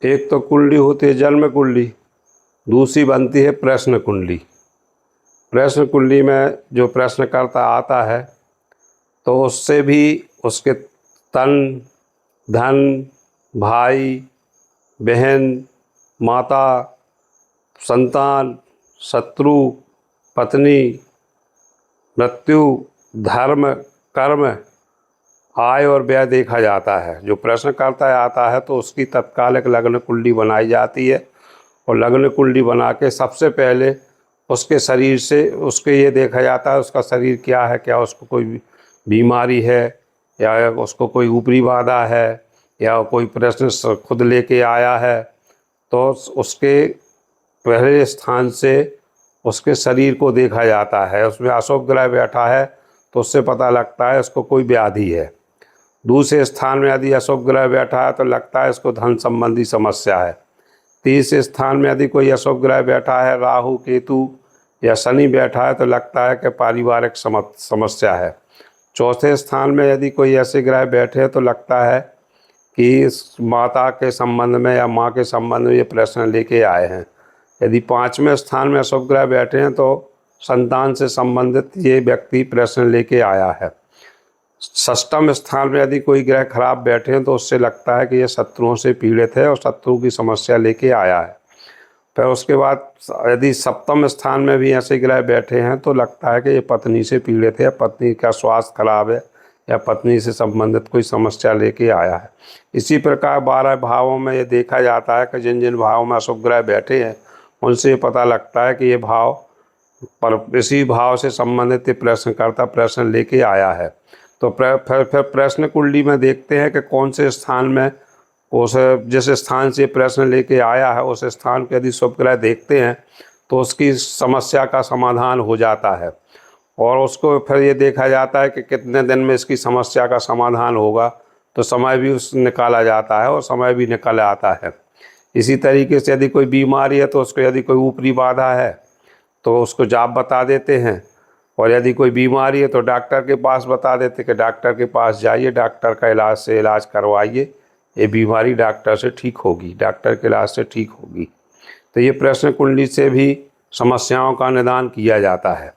एक तो कुंडली होती है जन्म कुंडली, दूसरी बनती है प्रश्न कुंडली। प्रश्न कुंडली में जो प्रश्नकर्ता आता है तो उससे भी उसके तन, धन, भाई, बहन, माता, संतान, शत्रु, पत्नी, मृत्यु, धर्म, कर्म, आय और व्यय देखा जाता है। जो प्रश्नकर्ता आता है तो उसकी तत्काल एक लग्न कुंडली बनाई जाती है और लग्न कुंडली बना के सबसे पहले उसके शरीर से उसके ये देखा जाता है उसका शरीर क्या है, क्या उसको कोई बीमारी है या उसको कोई ऊपरी बाधा है या कोई प्रश्न खुद लेके आया है। तो उसके पहले स्थान से उसके शरीर को देखा जाता है, उसमें अशुभ ग्रह बैठा है तो उससे पता लगता है उसको कोई व्याधि है। दूसरे स्थान में यदि अशुभ ग्रह बैठा है तो लगता है इसको धन संबंधी समस्या है। तीसरे स्थान में यदि कोई अशुभ ग्रह बैठा है, राहु, केतु या शनि बैठा है तो लगता है कि पारिवारिक समस्या है। चौथे स्थान में यदि कोई ऐसे ग्रह बैठे तो लगता है कि माता के संबंध में या माँ के संबंध में ये प्रश्न लेके आए हैं। यदि पाँचवें स्थान में अशुभ ग्रह बैठे हैं तो संतान से संबंधित ये व्यक्ति प्रश्न लेके आया है। षष्ठम स्थान में यदि कोई ग्रह खराब बैठे हैं तो उससे लगता है कि ये शत्रुओं से पीड़ित है और शत्रु की समस्या लेके आया है। फिर उसके बाद यदि सप्तम स्थान में भी ऐसे ग्रह बैठे हैं तो लगता है कि ये पत्नी से पीड़ित है, पत्नी का स्वास्थ्य खराब है या पत्नी से संबंधित कोई समस्या लेके आया है। इसी प्रकार 12 भावों में ये देखा जाता है कि जिन जिन भावों में अशुभ ग्रह बैठे हैं उनसे पता लगता है कि ये भाव पर इसी भाव से संबंधित प्रश्नकर्ता प्रश्न लेके आया है। तो फिर प्रश्न कुंडली में देखते हैं कि कौन से स्थान में उस जिस स्थान से प्रश्न लेके आया है उस स्थान के यदि शुभ ग्रह देखते हैं तो उसकी समस्या का समाधान हो जाता है और उसको फिर ये देखा जाता है कि कितने दिन में इसकी समस्या का समाधान होगा, तो समय भी उस निकाला जाता है और समय भी निकल आता है। इसी तरीके से यदि कोई बीमारी है तो उसको यदि कोई ऊपरी बाधा है तो उसको जाप बता देते हैं और यदि कोई बीमारी है तो डॉक्टर के पास बता देते कि डॉक्टर के पास जाइए, डॉक्टर का इलाज करवाइए, ये बीमारी डॉक्टर से ठीक होगी, डॉक्टर के इलाज से ठीक होगी। तो ये प्रश्न कुंडली से भी समस्याओं का निदान किया जाता है।